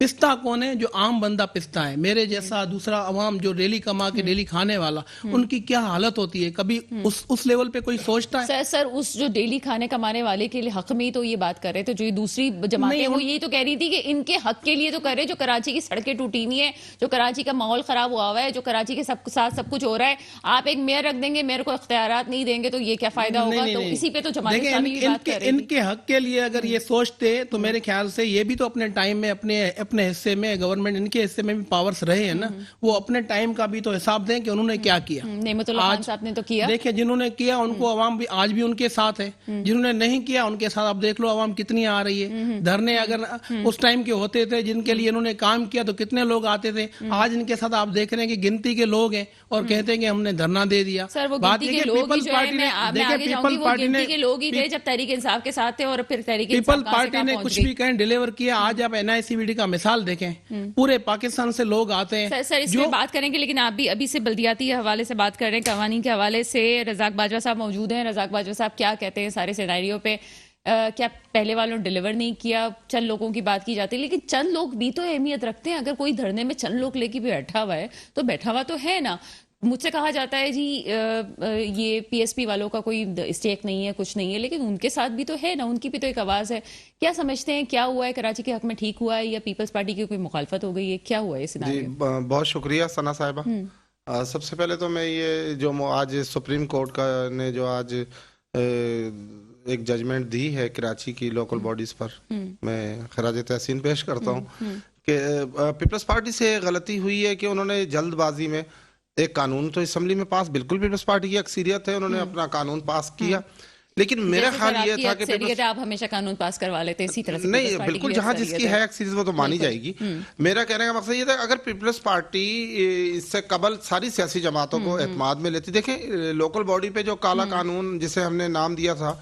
پستا کون ہے؟ جو عام بندہ پستا ہے، میرے جیسا دوسرا عوام جو ڈیلی کما کے ڈیلی کھانے والا، ان کی کیا حالت ہوتی ہے؟ کبھی اس لیول پہ کوئی سوچتا ہے؟ سر اس جو ڈیلی کھانے کمانے والے کے لیے حق میں ہی تو یہ بات کر رہے تھے، جو یہ دوسری جماعتیں وہ یہی تو کہہ رہی تھی کہ ان کے حق کے لیے تو کر رہے، جو کراچی کی سڑکیں ٹوٹی ہوئی ہیں، جو کراچی کا ماحول خراب ہوا ہوا ہے، جو کراچی کے ساتھ سب کچھ ہو رہا ہے، آپ ایک میئر رکھ دیں گے، میئر کو اختیارات نہیں دیں گے تو یہ کیا فائدہ ہوگا؟ تو اسی پہ تو جماعت اسلامی بھی بات کر رہی تھی۔ ان کے حق کے لیے اگر یہ سوچتے تو میرے خیال سے یہ بھی تو اپنے ٹائم میں اپنے حصے میں گورنمنٹ ان کے حصے میں بھی پاورز رہے ہیں نا، وہ اپنے ٹائم کا بھی تو حساب دیں کہ انہوں نے کیا کیا۔ نعمت اللہ خان صاحب نے تو کیا، دیکھیں جنہوں نے کیا ان کو عوام بھی آج بھی ان کے ساتھ ہے، جنہوں نے نہیں کیا ان کے ساتھ آپ دیکھ لو عوام کتنی آ رہی ہے۔ دھرنے اگر اس ٹائم کے ہوتے تھے جن کے لیے انہوں نے کام کیا تو کتنے لوگ آتے تھے، آج ان کے ساتھ آپ دیکھ رہے ہیں کہ گنتی کے لوگ ہیں اور کہتے ہیں کہ ہم نے دھرنا دے دیا۔ سر وہ گنتی کے لوگ ہی جو ہے، میں آگے جاؤں گی، وہ گنتی کے لوگ ہی تھے جب تحریک انصاف کے ساتھ تھے، اور پھر تحریک انصاف پیپل پارٹی نے کچھ بھی کہیں ڈیلیور کیا۔ آج آپ NICVD کا مثال دیکھیں، پورے پاکستان سے لوگ آتے ہیں۔ سر اس پہ بات کریں گے، لیکن آپ بھی ابھی سے بلدیاتی حوالے سے بات کر رہے ہیں، قوانین کے حوالے سے رزاق باجوہ صاحب موجود ہیں۔ رزاق باجوہ صاحب کیا کہتے ہیں سارے سیناریو پہ؟ کیا پہلے والوں نے ڈیلیور نہیں کیا؟ چند لوگوں کی بات کی جاتی ہے، لیکن چند لوگ بھی تو اہمیت رکھتے ہیں۔ اگر کوئی دھرنے میں چند لوگ لے کے بھی بیٹھا ہوا ہے تو بیٹھا ہوا تو ہے نا۔ مجھ سے کہا جاتا ہے جی یہ PSP والوں کا کوئی اسٹیک نہیں ہے، کچھ نہیں ہے، لیکن ان کے ساتھ بھی تو ہے نا، ان کی بھی تو ایک آواز ہے۔ کیا سمجھتے ہیں کیا ہوا ہے کراچی کے حق میں؟ ٹھیک ہوا ہے یا پیپلز پارٹی کی کوئی مخالفت ہو گئی ہے؟ کیا ہوا ہے اس سیناریو؟ جی بہت شکریہ ثنا صاحبہ۔ سب سے پہلے تو میں یہ جو آج سپریم کورٹ کا نے جو آج ایک ججمنٹ دی ہے کراچی کی لوکل باڈیز پر، میں خراج تحسین پیش کرتا ہوں کہ پیپلز پارٹی سے غلطی ہوئی ہے کہ انہوں نے جلد بازی میں ایک قانون تو اسمبلی میں پاس، بالکل پیپلز پارٹی کی اکثریت ہے، انہوں نے اپنا قانون پاس کیا، لیکن میرا خیال یہ تھا کہ آپ ہمیشہ قانون پاس کروا لیتے اسی طرح سے نہیں، بالکل جہاں جس کی ہے اکثریت وہ تو مانی جائے گی۔ میرا کہنے کا مقصد یہ تھا اگر پیپلز پارٹی اس سے قبل ساری سیاسی جماعتوں کو اعتماد میں لیتی، دیکھیں لوکل باڈی پہ جو کالا قانون جسے ہم نے نام دیا تھا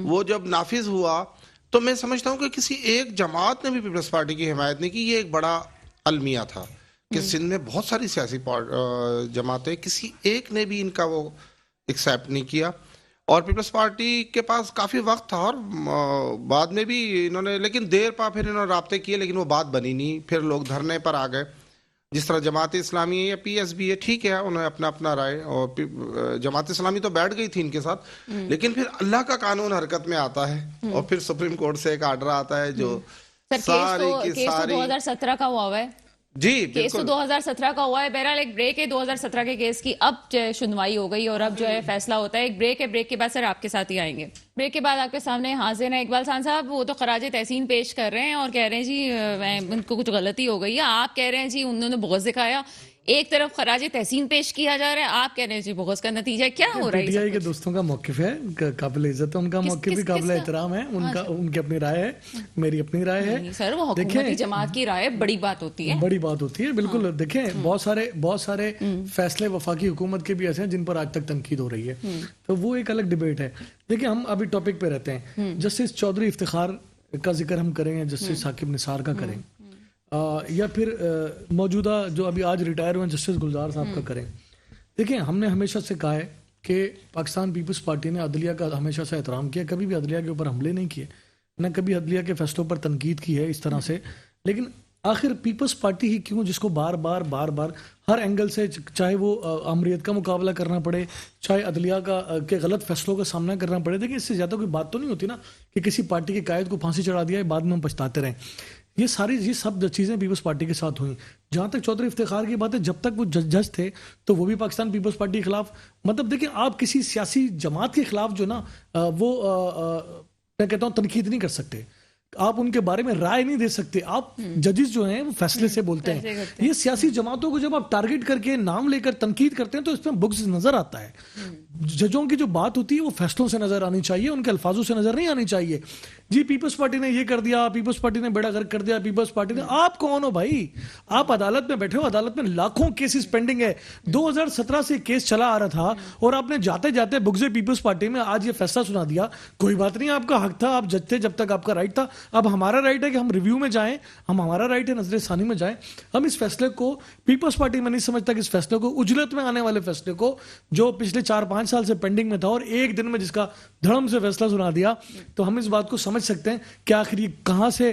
وہ جب نافذ ہوا تو میں سمجھتا ہوں کہ کسی ایک جماعت نے بھی پیپلز پارٹی کی حمایت نہیں کی۔ یہ ایک بڑا المیہ تھا کہ سندھ میں بہت ساری سیاسی جماعتیں، کسی ایک نے بھی ان کا وہ ایکسیپٹ نہیں کیا، اور پیپلز پارٹی کے پاس کافی وقت تھا اور بعد میں بھی انہوں نے، لیکن دیر پا پھر انہوں نے رابطے کیے لیکن وہ بات بنی نہیں، پھر لوگ دھرنے پر آ گئے۔ جس طرح جماعت اسلامی ہے یا PSB ہے، ٹھیک ہے انہوں نے اپنا رائے، اور جماعت اسلامی تو بیٹھ گئی تھی ان کے ساتھ، لیکن پھر اللہ کا قانون حرکت میں آتا ہے اور پھر سپریم کورٹ سے ایک آرڈر آتا ہے جو ساری کی ساری 2017 کا ہوا ہے۔ جی کیس تو 2017 کا ہوا ہے۔ بہرحال ایک بریک ہے 2017 کے کیس کی، اب جو ہے سنوائی ہو گئی اور اب جو ہے فیصلہ ہوتا ہے۔ ایک بریک ہے، بریک کے بعد سر آپ کے ساتھ ہی آئیں گے۔ بریک کے بعد آپ کے سامنے حاضر ہیں اقبال خان صاحب، وہ تو خراج تحسین پیش کر رہے ہیں اور کہہ رہے ہیں جی ان کو کچھ غلطی ہو گئی ہے، آپ کہہ رہے ہیں جی انہوں نے بغض دکھایا۔ ایک طرف خراج تحسین پیش کیا جا رہا ہے، آپ کہہ رہے ہیں جی بغض کا نتیجہ کیا ہو رہا ہے؟ PTI کے دوستوں کا موقف ہے، قابل عزت ہے، ان کا موقف بھی قابل احترام ہے، ان کی اپنی رائے ہے، میری اپنی رائے ہے۔ سر وہ حکومتی جماعت کی رائے بڑی بات ہوتی ہے، بڑی بات ہوتی ہے، بالکل۔ دیکھیں بہت سارے فیصلے وفاقی حکومت کے بھی ایسے ہیں جن پر آج تک تنقید ہو رہی ہے، تو وہ ایک الگ ڈیبیٹ ہے۔ دیکھیں ہم ابھی ٹاپک پہ رہتے ہیں، جسٹس چودھری افتخار کا ذکر ہم کریں یا جسٹس ثاقب نثار کا کریں، یا پھر موجودہ جو ابھی آج ریٹائر ہوئے جسٹس گلزار صاحب کا کریں۔ دیکھیں ہم نے ہمیشہ سے کہا ہے کہ پاکستان پیپلز پارٹی نے عدلیہ کا ہمیشہ سے احترام کیا، کبھی بھی عدلیہ کے اوپر حملے نہیں کیے، نہ کبھی عدلیہ کے فیصلوں پر تنقید کی ہے اس طرح سے۔ لیکن آخر پیپلز پارٹی ہی کیوں جس کو بار بار ہر اینگل سے، چاہے وہ امریت کا مقابلہ کرنا پڑے، چاہے عدلیہ کے غلط فیصلوں کا سامنا کرنا پڑے، دیکھیں اس سے زیادہ کوئی بات تو نہیں ہوتی نا کہ کسی پارٹی کے قائد کو پھانسی چڑھا دیا ہے، بعد میں ہم پچھتاتے رہیں۔ یہ سب چیزیں پیپلز پارٹی کے ساتھ ہوئیں۔ جہاں تک چودھری افتخار کی بات ہے، جب تک وہ جج تھے تو وہ بھی پاکستان پیپلز پارٹی کے خلاف، مطلب دیکھیں آپ کسی سیاسی جماعت کے خلاف جو نا وہ میں کہتا ہوں تنقید نہیں کر سکتے، آپ ان کے بارے میں رائے نہیں دے سکتے، آپ ججز جو ہیں وہ فیصلے سے بولتے ہیں۔ یہ سیاسی جماعتوں کو جب آپ ٹارگٹ کر کے نام لے کر تنقید کرتے ہیں تو اس میں بغض نظر آتا ہے۔ ججوں کی جو بات ہوتی ہے وہ فیصلوں سے نظر آنی چاہیے، ان کے الفاظوں سے نظر نہیں آنی چاہیے۔ جی پیپلز پارٹی نے یہ کر دیا، پیپلز پارٹی نے بیڑا غرق کر دیا، پیپلز پارٹی نے، آپ کون ہو بھائی؟ آپ عدالت میں بیٹھے ہو، عدالت میں لاکھوں کیسز پینڈنگ ہے، 2017 سے کیس چلا آ رہا تھا اور آپ نے جاتے جاتے بغض پیپلز پارٹی میں آج یہ فیصلہ سنا دیا۔ کوئی بات نہیں، آپ کا حق تھا، آپ جج تھے جب تک آپ کا رائٹ تھا۔ اب ہمارا رائٹ ہے کہ ہم ریویو میں جائیں، ہمارا رائٹ ہے نظر ثانی میں جائیں۔ ہم اس فیصلے کو، پیپلز پارٹی میں نہیں سمجھتا کہ اس فیصلے کو، اجلت میں آنے والے فیصلے کو جو پچھلے 4-5 سال سے پینڈنگ میں تھا اور ایک دن میں جس کا دھڑم سے فیصلہ سنا دیا، تو ہم اس بات کو سمجھ سکتے ہیں کہ آخر یہ کہاں سے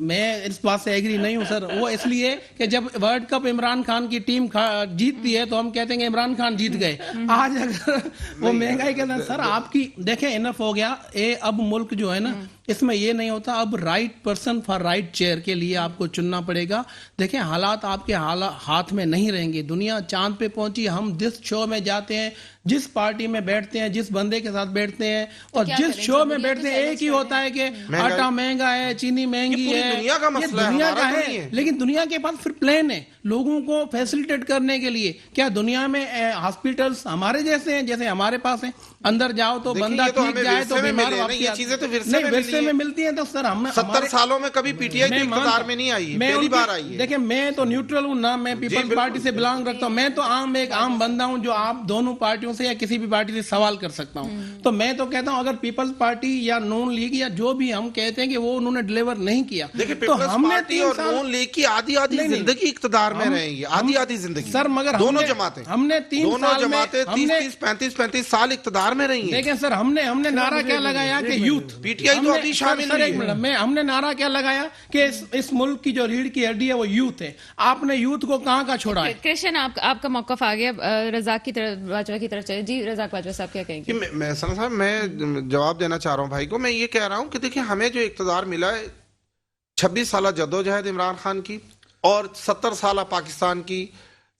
میں اس بات سے ایگری نہیں ہوں سر. وہ اس لیے کہ جب ورلڈ کپ عمران خان کی ٹیم جیتتی ہے تو ہم کہتے ہیں کہ عمران خان جیت گئے. آج اگر وہ مہنگائی کے اندر سر آپ کی دیکھیں انف ہو گیا. اب ملک جو ہے نا اس میں یہ نہیں ہوتا, اب right person for right chair کے لیے آپ کو چننا پڑے گا. دیکھیں حالات آپ کے ہاتھ میں نہیں رہیں گے. دنیا چاند پہ پہنچی, ہم جس شو میں جاتے ہیں, جس پارٹی میں بیٹھتے ہیں, جس بندے کے ساتھ بیٹھتے ہیں اور جس شو میں بیٹھتے ہیں ایک ہی ہوتا ہے کہ آٹا مہنگا ہے, چینی مہنگی ہے, دنیا کا مسئلہ ہے, دنیا ہمارا کا تو نہیں ہے. ہے. لیکن دنیا کے پاس پھر پلان ہے لوگوں کو فیسیلیٹیٹ کرنے کے لیے. کیا دنیا میں ہاسپٹلس ہمارے جیسے ہیں جیسے ہمارے پاس ہیں؟ اندر جاؤ تو بندہ ٹھیک جائے تو بیمار واپسی. یہ چیزیں تو نہیں ورثے میں ملتی ہیں. تو سر ہم 70 سالوں میں کبھی پی ٹی آئی اقتدار میں نہیں آئی, پہلی بار آئی ہے. دیکھیں میں تو نیوٹرل ہوں نا, میں پیپلز پارٹی سے بلانگ رکھتا ہوں. میں تو ایک عام بندہ ہوں جو آپ دونوں پارٹیوں سے یا کسی بھی پارٹی سے سوال کر سکتا ہوں. تو میں تو کہتا ہوں اگر پیپلز پارٹی یا نون لیگ یا جو بھی ہم کہتے ہیں کہ وہ انہوں نے ڈیلیور نہیں کیا, دیکھیں تو پیپلز ہم نے پارٹی اور نون لیگ کی آدھی زندگی اقتدار میں رہیں گی, آدھی زندگی سر. مگر دونوں جماعتیں ہم نے 3 سال میں 30-35 سال اقتدار میں رہی ہیں. دیکھیں سر ہم نے نعرہ کیا لگایا کہ یوتھ پی ٹی آئی تو ابھی شامل ہوئی ہے. ہم نے نعرہ کیا لگایا کہ اس ملک کی جو ریڑھ کی ہڈی ہے وہ یوتھ ہے. آپ نے یوتھ کو کہاں چھوڑا ہے؟ کرشن آپ کا موقف آ گیا. رزاق کی طرف باجوہ کی طرف چلے. جی رزاق باجوہ صاحب کیا کہیں گے؟ میں صاحب میں جواب دینا چاہ رہا ہوں بھائی کو. میں یہ کہہ رہا ہوں کہ دیکھیں ہمیں جو اقتدار ملا ہے 26 سالہ جدوجہد عمران خان کی اور 70 سالہ پاکستان کی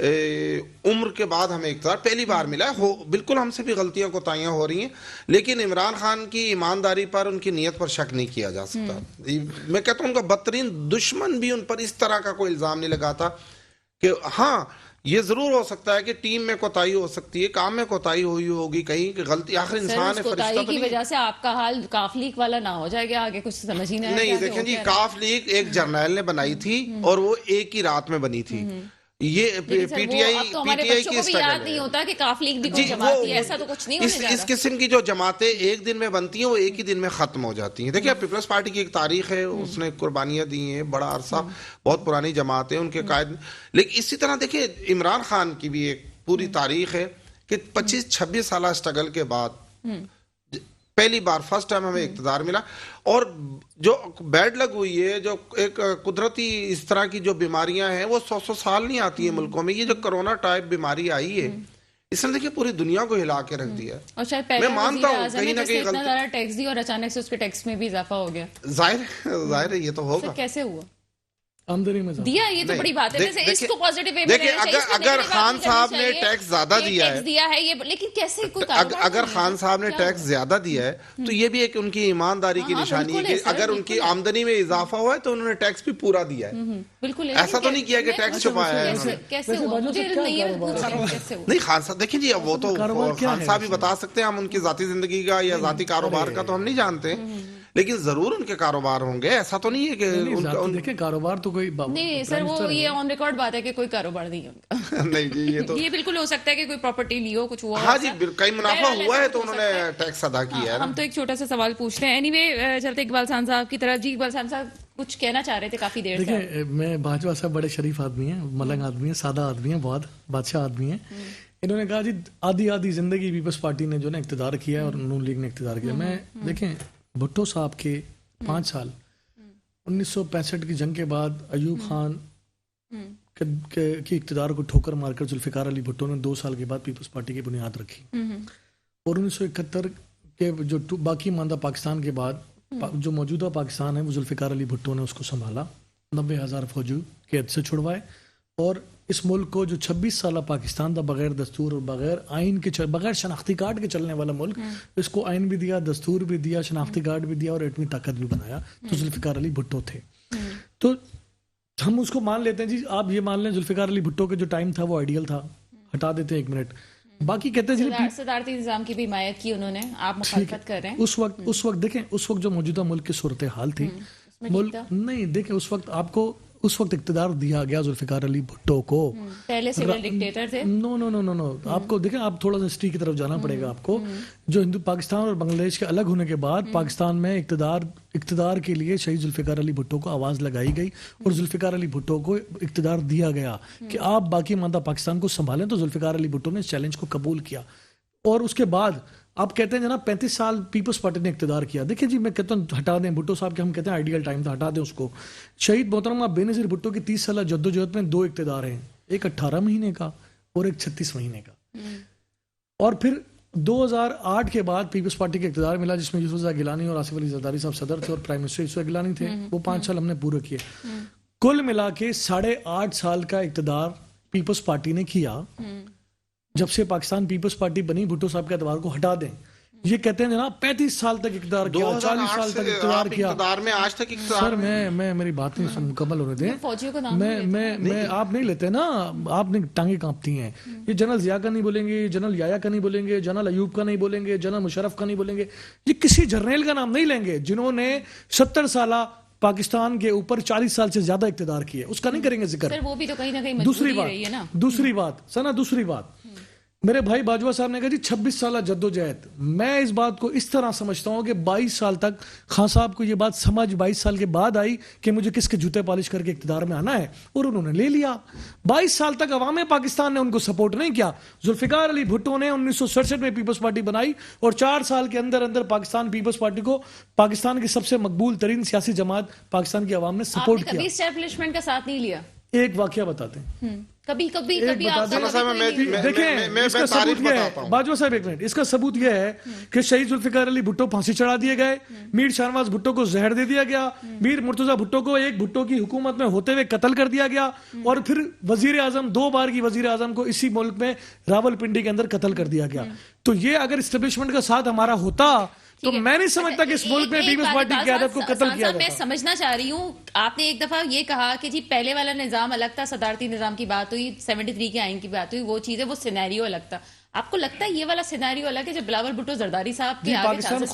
عمر کے بعد ہمیں اقتدار پہلی بار ملا ہے. بالکل ہم سے بھی غلطیاں کوتاہیاں ہو رہی ہیں, لیکن عمران خان کی ایمانداری پر, ان کی نیت پر شک نہیں کیا جا سکتا. میں کہتا ہوں ان کا بدترین دشمن بھی ان پر اس طرح کا کوئی الزام نہیں لگاتا. کہ ہاں یہ ضرور ہو سکتا ہے کہ ٹیم میں کوتاہی ہو سکتی ہے, کام میں کوتاہی ہوئی ہوگی کہیں کہ غلطی, آخر انسان ہے, فرشتہ کی وجہ سے آپ کا حال کاف لیگ والا نہ ہو جائے گا آگے کچھ سمجھ ہی نہیں. دیکھیں جی کاف لیگ ایک جرنیل نے بنائی تھی اور وہ ایک ہی رات میں بنی تھی. یہ پی ٹی آئی کی یاد نہیں ہوتا کہ کاف لیگ بھی کوئی جماعت ہے, ایسا تو کچھ نہیں ہونے جا رہا. اس قسم کی جو جماعتیں ایک دن میں بنتی ہیں وہ ایک ہی دن میں ختم ہو جاتی ہیں. دیکھیں پیپلز پارٹی کی ایک تاریخ ہے, اس نے قربانیاں دی ہیں, بڑا عرصہ, بہت پرانی جماعت ہے, ان کے قائد. لیکن اسی طرح دیکھیں عمران خان کی بھی ایک پوری تاریخ ہے کہ 25-26 سالہ اسٹرگل کے بعد پہلی بار فرسٹ ٹائم ہمیں اقتدار ملا. اور جو بیڈ لگ ہوئی ہے, جو ایک قدرتی اس طرح کی جو بیماریاں ہیں وہ 100 سال نہیں آتی ہیں ملکوں میں. یہ جو کرونا ٹائپ بیماری آئی ہے اس نے دیکھیں پوری دنیا کو ہلا کے رکھ دیا. اور شاید پہلے میں مانتا ہوں کہیں نہ کہیں اتنا زیادہ ٹیکس دی اور اچانک سے اس پہ ٹیکس میں بھی اضافہ ہو گیا. ظاہر ہے یہ تو ہوگا. کیسے ہوا آمدنی میں دیا, یہ تو بڑی بات ہے. جیسے اس کو پازیٹیو وے میں دیکھیں اگر خان صاحب نے ٹیکس زیادہ دیا ہے یہ, لیکن کیسے کوئی اگر خان صاحب نے ٹیکس زیادہ دیا ہے تو یہ بھی ایک ان کی ایمانداری کی نشانی ہے کہ اگر ان کی آمدنی میں اضافہ ہوا ہے تو انہوں نے ٹیکس بھی پورا دیا ہے. بالکل ایسا تو نہیں کیا کہ ٹیکس چھپایا ہے. کیسے ہوا نہیں خان صاحب دیکھیں جی وہ تو خان صاحب ہی بتا سکتے ہیں, ہم ان کی ذاتی زندگی کا یا ذاتی کاروبار کا تو ہم نہیں جانتے, لیکن ضرور ان کے کاروبار ہوں گے. ایسا تو نہیں ہے کہ دیکھیں کاروبار تو کوئی نہیں سر, وہ یہ آن ریکارڈ بات ہے کہ کوئی کاروبار نہیں ہے ان کا. نہیں جی یہ تو یہ بالکل ہو سکتا ہے کہ کوئی پراپرٹی لی ہو, کچھ ہوا. ہاں جی کئی منافع ہوا ہے تو انہوں نے ٹیکس ادا کیا ہے. ہم تو ایک چھوٹا سا سوال پوچھتے ہیں. اینی وے چلتے اقبال خان صاحب کی طرف. جی اقبال خان صاحب کچھ کہنا چاہ رہے تھے کافی دیر سے. دیکھیں میں باجوہ صاحب بڑے شریف آدمی ہیں, ملنگ آدمی ہیں, سادہ آدمی ہیں, بہت بادشاہ آدمی ہیں. انہوں نے کہا جی آدھی زندگی پیپلز پارٹی نے جو نا اقتدار کیا اور نون لیگ نے اقتدار کیا. میں دیکھیں بھٹو صاحب کے 5 سال 1965 کی جنگ کے بعد ایوب خان کی اقتدار کو ٹھوکر مار کر ذوالفقار علی بھٹو نے 2 سال کے بعد پیپلز پارٹی کی بنیاد رکھی. اور 1971 کے جو باقی ماندہ پاکستان کے بعد جو موجودہ پاکستان ہے وہ ذوالفقار علی بھٹو نے اس کو سنبھالا. 90,000 فوجی قید سے چھڑوائے اور اس ملک کو جو 26 سالہ پاکستان تھا بغیر دستور اور بغیر آئین کے بغیر شناختی کارڈ کے چلنے والا ملک, اس کو آئین بھی دیا, دستور بھی دیا, شناختی کارڈ بھی دیا اور ایٹمی طاقت بھی بنایا. تو ذوالفقار علی بھٹو تھے. تو ہم اس کو مان لیتے ہیں جی, آپ یہ مان لیں ذوالفقار علی بھٹو کے جو ٹائم تھا وہ آئیڈیل تھا, ہٹا دیتے ہیں 1 منٹ. باقی کہتے ہیں صدارتی نظام کی بھی حمایت کی انہوں نے, آپ مخالفت کر رہے ہیں. اس وقت دیکھیں اس وقت جو موجودہ ملک کی صورتحال تھی, ملک نہیں دیکھیں اس وقت آپ کو اس وقت اقتدار دیا گیا ذوالفقار علی بھٹو کو. پہلے سول ڈکٹیٹر تھے. نو آپ کو دیکھیں, آپ تھوڑا سا ہسٹری کی طرف جانا پڑے گا آپ کو. جو پاکستان اور بنگلہ دیش کے الگ ہونے کے بعد پاکستان میں اقتدار کے لیے شہید ذوالفقار علی بھٹو کو آواز لگائی گئی اور ذوالفقار علی بھٹو کو اقتدار دیا گیا کہ آپ باقی ماندہ پاکستان کو سنبھالیں. تو ذوالفقار علی بھٹو نے اس چیلنج کو قبول کیا اور اس کے بعد آپ کہتے ہیں جناب 35 سال پیپلز پارٹی نے اقتدار کیا. دیکھیں جی میں کہتا ہوں ہٹا دیں بھٹو صاحب کے, ہم کہتے ہیں آئیڈیل ٹائم تھا, ہٹا دیں اس کو. شہید محترمہ بے نظیر بھٹو کی 30 سالہ جدوجہد میں 2 اقتدار ہیں, ایک 18 مہینے کا اور ایک 36 مہینے کا. اور پھر 2008 کے بعد پیپلز پارٹی کے اقتدار ملا جس میں یوسف زئی گیلانی اور آصف علی زرداری صاحب صدر تھے اور پرائم منسٹر یوسف گیلانی تھے. وہ 5 سال ہم نے پورے کیے. کل ملا کے 8.5 سال کا اقتدار پیپلز پارٹی نے کیا. جب سے پاکستان پیپلز پارٹی بنی, بھٹو صاحب کے اعتبار کو ہٹا دیں. یہ کہتے ہیں جناب 35 سال تک اقتدار کیا, 40 سال تک اقتدار کیا. میں آج تک سر میں میری بات نہیں مکمل ہونے دیں. فوجیوں کو نام میں آپ نہیں لیتے نا, آپ نے ٹانگیں کانپتی ہیں. یہ جنرل ضیاء کا نہیں بولیں گے, جنرل یایا کا نہیں بولیں گے, جنرل ایوب کا نہیں بولیں گے, جنرل مشرف کا نہیں بولیں گے. یہ کسی جرنیل کا نام نہیں لیں گے جنہوں نے 70 سالہ پاکستان کے اوپر 40 سال سے زیادہ اقتدار کیا, اس کا نہیں کریں گے ذکر. سر وہ بھی تو کہیں نہ کہیں مجبوری رہی ہے نا. دوسری بات میرے بھائی باجوہ صاحب نے کہا جی 26 سالہ جدوجہد. میں اس بات کو اس طرح سمجھتا ہوں کہ 22 سال تک خان صاحب کو یہ بات سمجھ 22 سال کے بعد آئی کہ مجھے کس کے جوتے پالش کر کے اقتدار میں آنا ہے, اور انہوں نے لے لیا. 22 سال تک عوام پاکستان نے ان کو سپورٹ نہیں کیا. ذوالفقار علی بھٹو نے 1967 میں پیپلز پارٹی بنائی اور 4 سال کے اندر پاکستان پیپلز پارٹی کو پاکستان کی سب سے مقبول ترین سیاسی جماعت پاکستان کی عوام نے سپورٹ کیا. کبھی اسٹیبلشمنٹ کا ساتھ نہیں لیا. ایک واقعہ بتاتے ہیں, کبھی دیکھیں اس کا ثبوت یہ ہے باجوہ صاحب, ایک منٹ, اس کا ثبوت یہ ہے کہ شہید ذوالفقار علی بھٹو پھانسی چڑھا دیے گئے, میر شاہنواز بھٹو کو زہر دے دیا گیا, میر مرتضیٰ بھٹو کو ایک بھٹو کی حکومت میں ہوتے ہوئے قتل کر دیا گیا, اور پھر وزیر اعظم 2 بار کی وزیر اعظم کو اسی ملک میں راول پنڈی کے اندر قتل کر دیا گیا. تو یہ اگر اسٹیبلشمنٹ کا ساتھ ہمارا ہوتا تو میں نہیں سمجھتا کہ اس ملک میں پیپلز پارٹی کی قیادت کو قتل کیا جاتا. میں سمجھنا چاہ رہی ہوں, آپ نے ایک دفعہ یہ کہا کہ جی پہلے والا نظام الگ تھا, صدارتی نظام کی بات ہوئی, 73 کے آئین کی بات ہوئی, وہ چیز ہے, وہ سینیریو الگ تھا. آپ کو لگتا ہے یہ والا سینیریو الگ ہے جب بلاول بھٹو زرداری صاحب کے آگے پاکستان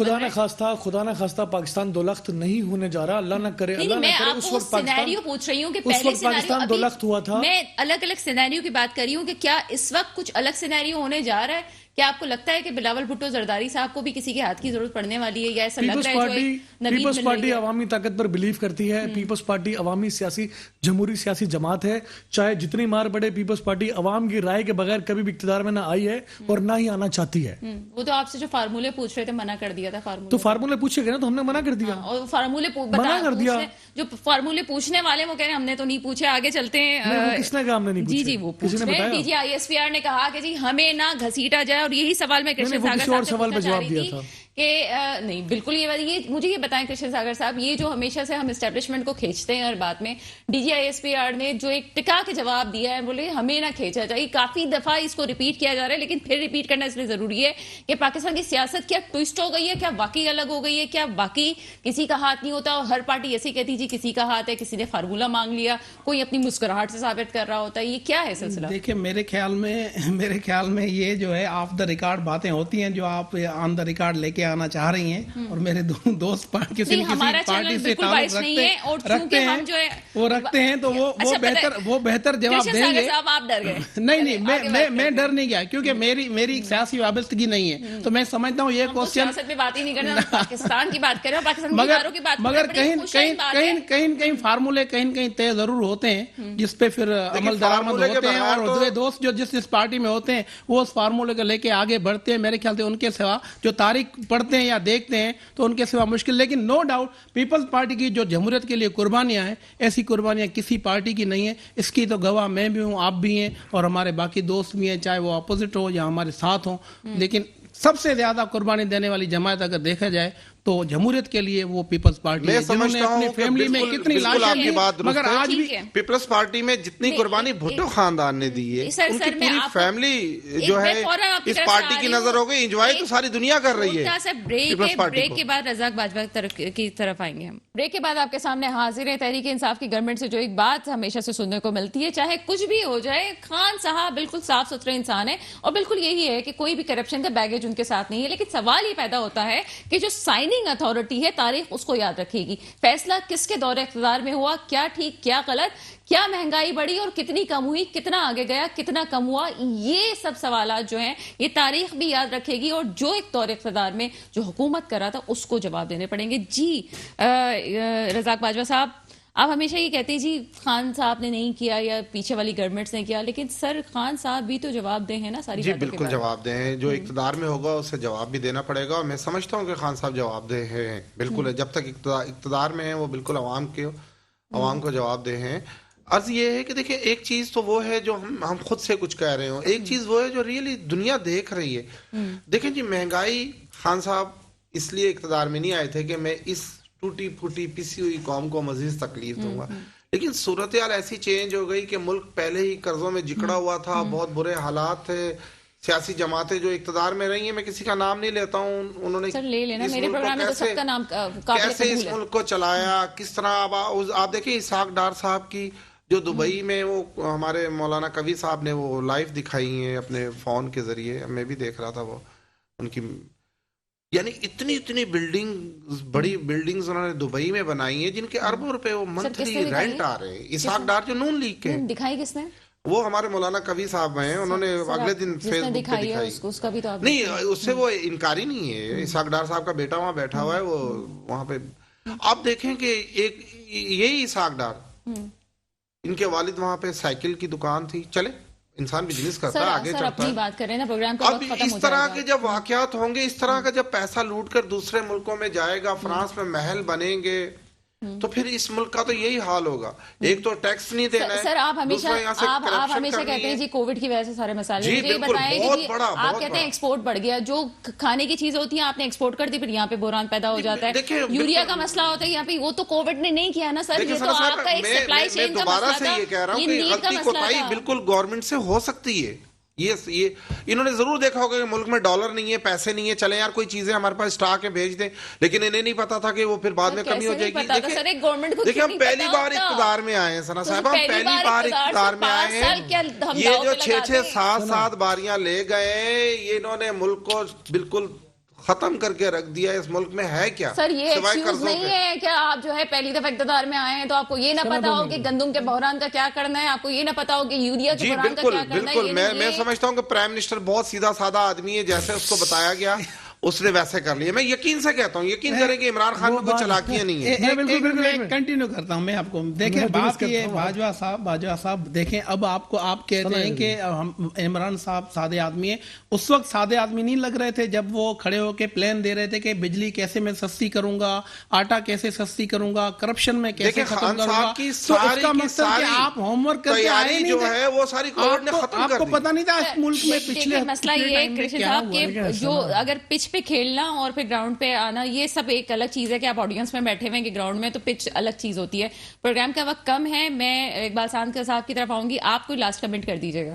خدا نہ خواستہ پاکستان دو لخت نہیں ہونے جا رہا, اللہ نہ کرے. میں آپ کو سینیریو پوچھ رہی ہوں کہ پہلے پاکستان دو لخت ہوا تھا. میں الگ الگ سینیریو کی بات کر رہی ہوں کہ کیا اس وقت کچھ الگ سینیریو ہونے جا رہا ہے. کیا آپ کو لگتا ہے کہ بلاول بھٹو زرداری صاحب کو بھی کسی کے ہاتھ کی ضرورت پڑنے والی ہے, یا ایسا لگ رہا ہے پیپلز پارٹی عوامی طاقت پر بلیو کرتی ہے. پیپلز پارٹی عوامی سیاسی جمہوری سیاسی جماعت ہے, چاہے جتنی مار پڑے. پیپلز پارٹی عوام کی رائے کے بغیر کبھی بھی اقتدار میں نہ آئی ہے اور نہ ہی آنا چاہتی ہے. وہ تو آپ سے جو فارمولے پوچھ رہے تھے منع کر دیا تھا. تو فارمولے پوچھے گئے نا, تو ہم نے منع کر دیا. اور فارمولے منع کر دیا. جو فارمولے پوچھنے والے وہ کہہ رہے ہیں ہم نے تو نہیں پوچھے. آگے چلتے ہیں. کس نے کہا ہم نے نہیں پوچھے؟ جی وہ پوچھ رہے ہیں. D G I S P R نے کہا کہ جی ہمیں نہ گھسیٹا جائے, اور یہی سوال میں کرشن ساگر صاحب سے پوچھنا چاہ رہی تھی کہ نہیں بالکل یہ مجھے یہ بتائیں کرشن ساگر صاحب, یہ جو ہمیشہ سے ہم اسٹیبلشمنٹ کو کھینچتے ہیں ہر بات میں, D G I S P R نے جو ایک ٹکا کے جواب دیا ہے, بولے ہمیں نہ کھینچا جائے. کافی دفعہ اس کو ریپیٹ کیا جا رہا ہے, لیکن پھر ریپیٹ کرنا اس لیے ضروری ہے کہ پاکستان کی سیاست کیا ٹوئسٹ ہو گئی ہے, کیا واقعی الگ ہو گئی ہے, کیا واقعی کسی کا ہاتھ نہیں ہوتا اور ہر پارٹی ایسی کہتی جی کسی کا ہاتھ ہے, کسی نے فارمولہ مانگ لیا, کوئی اپنی مسکراہٹ سے ثابت کر رہا ہوتا ہے. یہ کیا ہے سلسلہ؟ دیکھیں میرے خیال میں یہ جو ہے آف دا ریکارڈ باتیں ہوتی ہیں جو آپ آن دا ریکارڈ لے کے آنا چاہ رہی ہیں, اور میرے دوست کسی پارٹی سے تعلق رکھتے ہیں وہ رکھتے ہیں تو وہ بہتر جواب دیں گے. آپ ڈر گئے؟ نہیں, میں ڈر نہیں گیا, کیونکہ میری سیاسی وابستگی نہیں ہے. تو میں سمجھتا ہوں یہ کوشچن بات ہی نہیں کرنا, پاکستان کی بات کریں, پاکستان کی اداروں کی بات کریں, مگر کہیں فارمولے کہیں طے ضرور ہوتے ہیں جس پہ پھر عمل درآمد ہوتے ہیں, اور دوسرے دوست جو جس پارٹی میں ہوتے ہیں وہ اس فارمولے کو لے کے آگے بڑھتے ہیں. میرے خیال سے ان کے سوا جو تاریخ پڑھتے ہیں یا دیکھتے ہیں تو ان کے سوا مشکل. لیکن نو ڈاؤٹ پیپلز پارٹی کی جو جمہوریت کے لیے قربانیاں ہیں, ایسی قربانیاں کسی پارٹی کی نہیں ہیں. اس کی تو گواہ میں بھی ہوں, آپ بھی ہیں, اور ہمارے باقی دوست بھی ہیں, چاہے وہ اپوزٹ ہو یا ہمارے ساتھ ہوں. لیکن سب سے زیادہ قربانی دینے والی جماعت اگر دیکھا جائے تو جمہوریت کے لیے وہ پیپلز پارٹی ہے, جنہوں نے اپنی فیملی میں کتنی لاشیں دی, مگر آج بھی پیپلز پارٹی میں جتنی قربانی بھٹو خاندان نے دی ہے, ان کی پوری فیملی جو ہے اس پارٹی کی نظر ہو گئی. انجوائے تو ساری دنیا کر رہی ہے. بریک کے بعد رزاق باجوہ کی طرف آئیں گے ہم. بریک کے بعد آپ کے سامنے حاضر ہے تحریک انصاف کی گورنمنٹ سے جو ایک بات ہمیشہ سے سننے کو ملتی ہے, چاہے کچھ بھی ہو جائے, خان صاحب بالکل صاف ستھرے انسان ہے, اور بالکل یہی ہے کہ کوئی بھی کرپشن کا بیگیج ان کے ساتھ نہیں ہے. لیکن سوال یہ پیدا ہوتا ہے کہ جو سائننگ اتھارٹی ہے تاریخ اس کو یاد رکھے گی. فیصلہ کس کے دور اقتدار میں ہوا, کیا ٹھیک کیا غلط, کیا مہنگائی بڑھی اور کتنی کم ہوئی, کتنا آگے گیا کتنا کم ہوا, یہ سب سوالات جو ہیں یہ تاریخ بھی یاد رکھے گی, اور جو ایک دور اقتدار میں جو حکومت کر رہا تھا اس کو جواب دینے پڑیں گے. جی رزاق باجوہ صاحب, آپ ہمیشہ یہ کہتے ہیں جی خان صاحب نے نہیں کیا یا پیچھے والی گورنمنٹس نے کیا، لیکن سر خان صاحب بھی تو جواب دہ ہیں نا ساری جی باتوں کے بالکل بعد۔ جواب دیں ہیں، جو اقتدار میں ہوگا اسے جواب بھی دینا پڑے گا، اور میں سمجھتا ہوں کہ خان صاحب جواب دہ ہیں، بالکل ہے، جب تک اقتدار میں ہیں وہ بالکل عوام کو جواب دہ ہیں۔ عرض یہ ہے کہ دیکھیں ایک چیز تو وہ ہے جو ہم خود سے کچھ کہہ رہے ہوں، ایک چیز وہ ہے جو ریئلی دنیا دیکھ رہی ہے۔ دیکھیں جی مہنگائی، خان صاحب اس لیے اقتدار میں نہیں آئے تھے کہ میں اس ٹوٹی پھوٹی پسی ہوئی قوم کو مزید تکلیف دوں گا، لیکن صورتحال ایسی چینج ہو گئی کہ ملک پہلے ہی قرضوں میں جکڑا ہوا تھا، بہت برے حالات تھے، سیاسی جماعتیں جو اقتدار میں رہی ہیں، میں کسی کا نام نہیں لیتا ہوں، انہوں نے سر لے لینا، اس میرے ملک کو پروگرام میں تو سب کا نام قابل کیسے اس قبول ہے۔ ملک کو چلایا، کس طرح آپ دیکھیں اسحاق ڈار صاحب کی جو دبئی میں وہ ہمارے مولانا کبھی صاحب نے وہ لائیو دکھائی ہیں اپنے فون کے ذریعے، میں بھی دیکھ رہا تھا وہ ان کی، یعنی اتنی بڑی بلڈنگز انہوں نے دبئی میں بنائی ہیں جن کے اربوں روپے وہ منتھلی رینٹ آ رہے ہیں۔ اسحاق ڈار جو نون لیگ کے دکھائی کس نے؟ وہ ہمارے مولانا کبھی صاحب ہیں، انہوں نے اگلے دن فیس بک پہ دکھائی، اس کا بھی تو آپ نہیں اس سے وہ انکاری نہیں ہے، اسحاق ڈار صاحب کا بیٹا وہاں بیٹھا ہوا ہے، وہ وہاں پہ آپ دیکھیں کہ ایک یہی اسحاق ڈار، ان کے والد وہاں پہ سائیکل کی دکان تھی، چلے انسان بزنس کرتا ہے آگے سر چلتا اپنی ہے۔ بات کر رہے ہیں نا، پروگرام کا اب وقت ختم اس ہو طرح جائے گا۔ کے جب واقعات ہوں گے، اس طرح کا جب پیسہ لوٹ کر دوسرے ملکوں میں جائے گا، فرانس میں محل بنیں گے، تو پھر اس ملک کا تو یہی حال ہوگا، ایک تو ٹیکس نہیں دینا ہے، سر آپ دوسرا یہاں سے ہمیشہ کرپشن کہتے ہیں جی کووڈ کی وجہ سے سارے مسائل، جی مجھے یہ بالکل، بتائیں بہت کہ بڑا، آپ بہت کہتے بڑا۔ ہیں ایکسپورٹ بڑھ گیا، جو کھانے کی چیزیں ہوتی ہیں آپ نے ایکسپورٹ کر دی، پھر یہاں پہ بحران پیدا ہو جاتا ہے، دیکھیں، یوریا کا مسئلہ ہوتا ہے یہاں پہ، وہ تو کووڈ نے نہیں کیا نا سر، دیکھیں یہ تو ثنا صاحب، آپ کا ایک سپلائی میں چین کا دوبارہ سے مسئلہ یہ کہہ رہا تھا، ہوں یہ کہ نیڈ کا غلطی مسئلہ کوتاہی تھا۔ بالکل گورنمنٹ سے ہو سکتی ہے، یہ انہوں نے ضرور دیکھا ہوگا کہ ملک میں ڈالر نہیں ہے، پیسے نہیں ہے، چلیں یار کوئی چیزیں ہمارے پاس اسٹاک ہے بھیج دیں، لیکن انہیں نہیں پتا تھا کہ وہ پھر بعد میں کمی ہو جائے گی۔ دیکھیں ہم پہلی بار اقتدار میں آئے ہیں ثنا صاحب، ہم پہلی بار اقتدار میں آئے ہیں، یہ جو 6-7 باریاں لے گئے، یہ انہوں نے ملک کو بالکل ختم کر کے رکھ دیا، اس ملک میں ہے کیا سر یہ ایکسکیوز نہیں ہے کہ آپ جو ہے پہلی دفعہ اقتدار میں آئے ہیں تو آپ کو یہ نہ پتا ہو کہ گندم کے بحران کا کیا کرنا ہے، آپ کو یہ نہ پتا ہو کہ یوریا کے بحران کا کیا کرنا ہے۔ بالکل میں سمجھتا ہوں کہ پرائم منسٹر بہت سیدھا سادہ آدمی ہے، جیسے اس کو بتایا گیا اس نے ویسے کر لیا۔ میں یقین سے کہتا ہوں، یقین کریں کہ عمران خان میں کوئی چالاکیاں نہیں ہیں۔ کنٹینیو کرتا ہوں میں آپ کو، دیکھیں بات یہ باجوہ صاحب دیکھیں، اب آپ کہتے ہیں کہ عمران صاحب سادے آدمی ہیں، اس وقت سادے آدمی نہیں لگ رہے تھے جب وہ کھڑے ہو کے پلان دے رہے تھے کہ بجلی کیسے میں سستی کروں گا، آٹا کیسے سستی کروں گا، کرپشن میں کیسے ختم کروں گا، تو اس کا مقصد کہ آپ ہوم ورک کر کے آئے نہیں تھے، وہ ساری کووڈ نے ختم آپ کر کو دی۔ پتہ نہیں تھا اس ملک میں پچھلے مسئلہ یہ ہے کرشن صاحب کہ جو اگر پچ پہ کھیلنا اور پھر گراؤنڈ پہ آنا، یہ سب ایک الگ چیز ہے کہ آپ آڈینس میں بیٹھے ہوئے ہیں کہ گراؤنڈ میں تو پچ الگ چیز ہوتی ہے۔ پروگرام کا وقت کم ہے، میں اقبال صاحب کی طرف آؤں گی، آپ کوئی لاسٹ کمنٹ کر دیجیے گا۔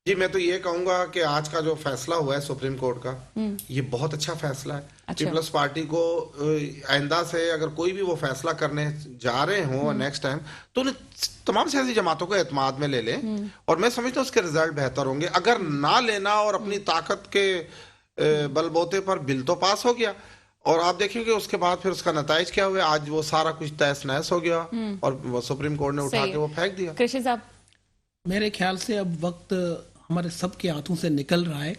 جی میں تو یہ کہوں گا کہ آج کا جو فیصلہ ہوا ہے سپریم کورٹ کا، یہ بہت اچھا فیصلہ ہے۔ پیپلز پارٹی کو آئندہ سے اگر کوئی بھی وہ فیصلہ کرنے جا رہے ہوں نیکسٹ ٹائم، تو انہیں تمام سیاسی جماعتوں کو اعتماد میں لے لیں، اور میں سمجھتا ہوں اس کے رزلٹ بہتر ہوں گے۔ اگر نہ لینا اور اپنی طاقت کے بل بوتے پر بل تو پاس ہو گیا، اور آپ دیکھیں کہ اس کے بعد پھر اس کا نتائج کیا ہوئے، آج وہ سارا کچھ تہس نہس ہو گیا اور سپریم کورٹ نے اٹھا کے وہ پھینک دیا۔ کرشن صاحب میرے خیال سے اب وقت ہمارے سب کے ہاتھوں سے نکل رہا ہے،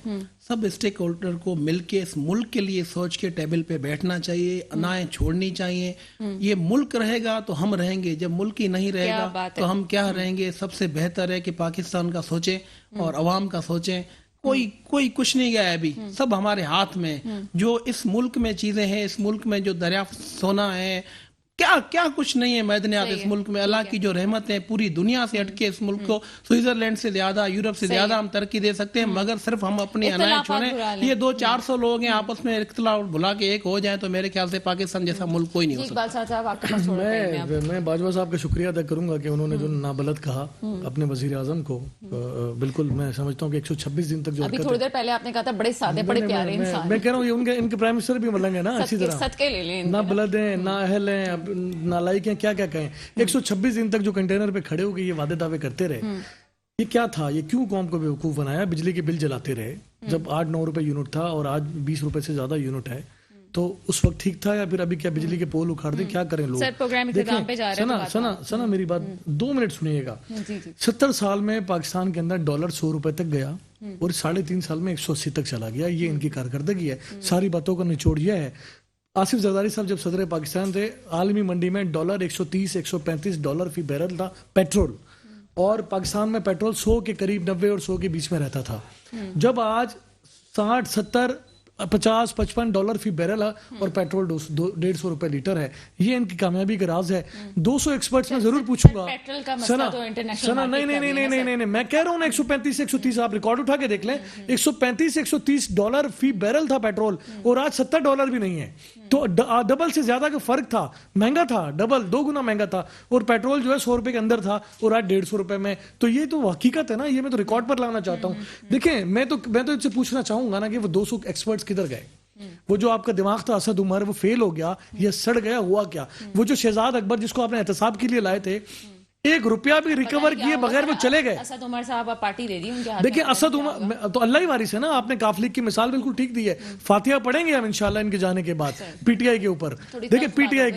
سب اسٹیک ہولڈر کو مل کے اس ملک کے لیے سوچ کے ٹیبل پہ بیٹھنا چاہیے، انائیں چھوڑنی چاہیے۔ یہ ملک رہے گا تو ہم رہیں گے، جب ملک ہی نہیں رہے گا تو ہم کیا رہیں گے۔ سب سے بہتر ہے کہ پاکستان کا سوچیں اور عوام کا سوچیں، کوئی کچھ نہیں گیا ہے ابھی، سب ہمارے ہاتھ میں۔ جو اس ملک میں چیزیں ہیں، اس ملک میں جو دریافت سونا ہے، کیا کچھ نہیں ہے معدنیات اس ملک میں، اللہ کی جو رحمت ہے پوری دنیا سے ہٹ کے اس ملک کو سوئٹزرلینڈ سے زیادہ، یورپ سے زیادہ ہم ترقی دے سکتے ہیں، مگر صرف ہم اپنی انائیں چھوڑیں۔ یہ 200-400 لوگ ہیں آپس میں اختلاف بھلا کے ایک ہو جائیں تو میرے خیال سے پاکستان جیسا ملک کوئی نہیں ہو سکتا۔ میں باجوہ صاحب کا شکریہ ادا کروں گا کہ انہوں نے جو نابلد کہا اپنے وزیر اعظم کو، بالکل میں سمجھتا ہوں کہ 126 دن تک جو ابھی تھوڑی دیر پہلے آپ نے کہا تھا بڑے سادے بڑے پیارے انسان، میں کہہ رہا ہوں ان کے پرائم منسٹر بھی ملنگ ہے نا اسی طرح، صدقے لے لیں، نہ بلد ہیں نہ اہل ہیں، نالائق ہیں، کیا کہیں۔ 126 دن تک جو کنٹینر پہ کھڑے ہو کے یہ وعدے دعوے کرتے رہے، یہ کیا تھا؟ یہ کیوں قوم کو بیوقوف بنایا؟ بجلی کے بل جلاتے رہے جب 8-9 روپے یونٹ تھا اور آج 20 روپے سے زیادہ یونٹ ہے، تو اس وقت ٹھیک تھا یا پھر ابھی کیا بجلی کے پول اکھاڑ دیں؟ کیا کریں لوگ؟ سنا میری بات 2 منٹ سنیے گا۔ 70 سال میں پاکستان کے اندر ڈالر 100 روپے تک گیا اور 3.5 سال میں 180 تک چلا گیا، یہ ان کی کارکردگی ہے۔ ساری باتوں کا نچوڑ یہ ہے آصف زرداری صاحب جب صدر پاکستان تھے عالمی منڈی میں ڈالر 130 135 ڈالر فی بیرل تھا پیٹرول, اور پاکستان میں پیٹرول 100 کے قریب 90 اور 100 کے بیچ میں رہتا تھا. جب آج 60 70 50 55 ڈالر فی بیرل ہے اور پیٹرول 150 روپے لیٹر ہے, یہ ان کی کامیابی کا راز ہے. 200 ایکسپرٹس میں ضرور پوچھوں گا. سنا نہیں میں کہہ رہا ہوں نا 135 130 آپ ریکارڈ اٹھا کے دیکھ لیں, 135 130 ڈالر فی بیرل تھا پیٹرول, اور آج 70 ڈالر بھی نہیں ہے. تو ڈبل سے زیادہ کا فرق تھا, مہنگا تھا, ڈبل 2 گنا مہنگا تھا, اور پیٹرول جو ہے 100 روپے کے اندر تھا اور آج 150 روپے میں. تو یہ تو حقیقت ہے نا, یہ میں تو ریکارڈ پر لانا چاہتا ہوں. دیکھیں میں تو ان سے پوچھنا چاہوں گا نا کہ وہ 200 ایکسپرٹس کدھر گئے؟ وہ جو آپ کا دماغ تھا اسد عمر, وہ فیل ہو گیا یا سڑ گیا, ہوا کیا؟ وہ جو شہزاد اکبر جس کو آپ نے احتساب کے لیے لائے تھے, 1 روپیہ بھی ریکور کیے بغیر وہ چلے گئے. اسد عمر صاحب پارٹی دے دی ان کے ہاتھ. دیکھیں اسد عمر تو اللہ ہی وارث ہے نا. آپ نے کاف لیگ کی مثال بالکل ٹھیک دی ہے. فاتحہ پڑھیں گے ہم انشاءاللہ ان کے جانے کے بعد پی ٹی آئی کے اوپر. دیکھیں پی ٹی آئی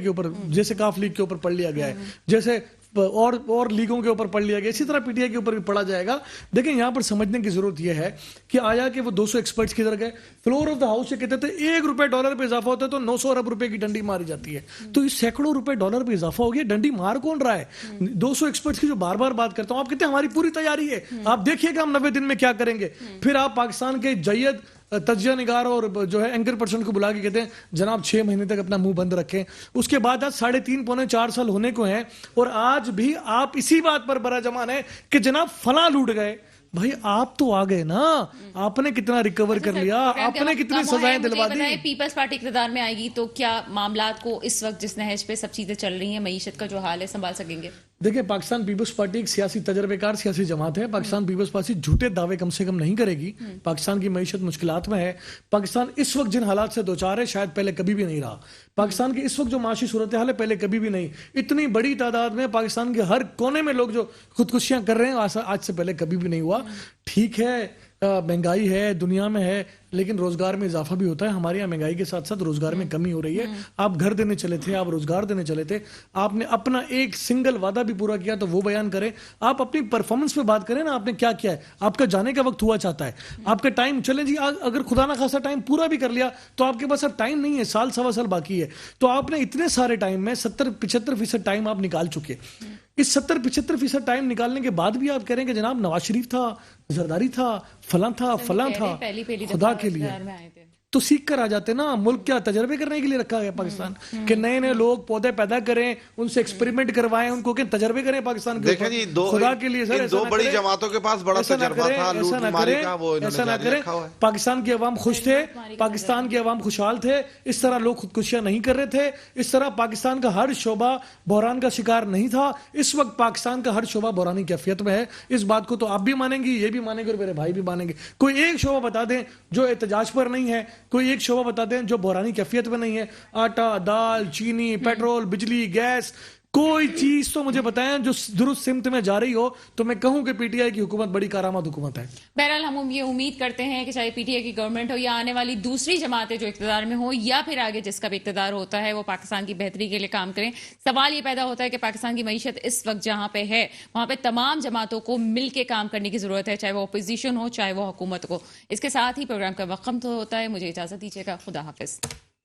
کے اوپر جیسے کاف لیگ کے اوپر پڑھ لیا گیا ہے, جیسے اور لیگوں کے اوپر پڑھ لیا گیا, اسی طرح پی ٹی آئی کے اوپر بھی پڑھا جائے گا. دیکھیں یہاں پر سمجھنے کی ضرورت یہ ہے کہ آیا کہ وہ 200 ایکسپرٹس کدھر گئے؟ فلور آف دا ہاؤس سے کہتے تھے 1 روپے ڈالر پہ اضافہ ہوتا ہے تو 900 ارب روپے کی ڈنڈی ماری جاتی ہے. تو اس سینکڑوں روپے ڈالر پہ اضافہ ہو گیا, ڈنڈی مار کون رہا ہے؟ 200 ایکسپرٹس کی جو بار بار بات کرتا ہوں, آپ کہتے ہیں ہماری پوری تیاری ہے, آپ دیکھیے گا ہم 90 دن میں کیا کریں گے. پھر آپ پاکستان کے جید تجزیہ نگار اور جو ہے اینکر پرسن کو بلا کے کہتے ہیں جناب 6 مہینے تک اپنا منہ بند رکھیں. اس کے بعد آج 3.5 پونے 4 سال ہونے کو ہیں, اور آج بھی آپ اسی بات پر برا جمان ہے کہ جناب فلاں لوٹ گئے. بھائی آپ تو آ گئے نا, آپ نے کتنا ریکور کر لیا, آپ نے کتنی سزائیں دلوا دی. پیپلز پارٹی اقتدار میں آئے گی تو کیا معاملات کو اس وقت جس نہج پہ سب چیزیں چل رہی ہیں, معیشت کا جو حال ہے, سنبھال سکیں گے؟ دیکھیں پاکستان پیپلز پارٹی ایک سیاسی تجربے کار سیاسی جماعت ہے. پاکستان پیپلز پارٹی جھوٹے دعوے کم سے کم نہیں کرے گی. پاکستان کی معیشت مشکلات میں ہے. پاکستان اس وقت جن حالات سے دوچار ہے شاید پہلے کبھی بھی نہیں رہا. پاکستان کی اس وقت جو معاشی صورتحال ہے پہلے کبھی بھی نہیں. اتنی بڑی تعداد میں پاکستان کے ہر کونے میں لوگ جو خودکشیاں کر رہے ہیں آج سے پہلے کبھی بھی نہیں ہوا. ٹھیک ہے مہنگائی ہے دنیا میں ہے, لیکن روزگار میں اضافہ بھی ہوتا ہے. ہمارے یہاں مہنگائی کے ساتھ ساتھ روزگار میں کمی ہو رہی ہے. آپ گھر دینے چلے تھے, آپ روزگار دینے چلے تھے, آپ نے اپنا ایک سنگل وعدہ بھی پورا کیا تو وہ بیان کریں. آپ اپنی پرفارمنس پہ بات کریں نا, آپ نے کیا کیا ہے. آپ کا جانے کا وقت ہوا چاہتا ہے, آپ کا ٹائم چلے جی, اگر خدا نہ خاصا ٹائم پورا بھی کر لیا تو آپ کے پاس اب ٹائم نہیں ہے, 1 سوا سال باقی ہے. تو آپ نے اتنے سارے ٹائم میں 70-75% ٹائم آپ نکال چکے. اس 70-75% ٹائم نکالنے کے بعد بھی آپ کہہ رہے ہیں کہ جناب نواز شریف تھا, زرداری تھا, فلاں تھا, خدا کے لیے تو سیکھ کر آ جاتے نا. ملک کیا تجربے کرنے کے لیے رکھا گیا پاکستان کہ نئے نئے لوگ پودے پیدا کریں, ان سے ایکسپیریمنٹ کروائیں, ان کو کہ تجربے کریں پاکستان کے دیکھیں جی خدا کے لیے. سر دو بڑی جماعتوں کے پاس بڑا تجربہ تھا لوٹ ماری کا, وہ ایسا نہ کریں. پاکستان کے عوام خوش تھے, پاکستان کے عوام خوشحال تھے, اس طرح لوگ خودکشیاں نہیں کر رہے تھے, اس طرح پاکستان کا ہر شعبہ بحران کا شکار نہیں تھا. اس وقت پاکستان کا ہر شعبہ بحرانی کیفیت میں ہے. اس بات کو تو آپ بھی مانیں گے, یہ بھی مانیں گے, اور میرے بھائی بھی مانیں گے. کوئی ایک شعبہ بتا دیں جو احتجاج پر نہیں ہے, کوئی ایک شعبہ بتا دیں جو بحرانی کیفیت میں نہیں ہے. آٹا, دال, چینی, پیٹرول, بجلی, گیس, کوئی چیز تو مجھے بتائیں جو درست سمت میں جا رہی ہو تو میں کہوں کہ پی ٹی آئی کی حکومت بڑی کارآمد حکومت ہے. بہرحال ہم یہ امید کرتے ہیں کہ چاہے پی ٹی آئی کی گورنمنٹ ہو یا آنے والی دوسری جماعتیں جو اقتدار میں ہو یا پھر آگے جس کا بھی اقتدار ہوتا ہے, وہ پاکستان کی بہتری کے لیے کام کریں. سوال یہ پیدا ہوتا ہے کہ پاکستان کی معیشت اس وقت جہاں پہ ہے وہاں پہ تمام جماعتوں کو مل کے کام کرنے کی ضرورت ہے, چاہے وہ اپوزیشن ہو چاہے وہ حکومت کو. اس کے ساتھ ہی پروگرام کا وقت ختم ہوتا ہے. مجھے اجازت دیجیے گا. خدا حافظ.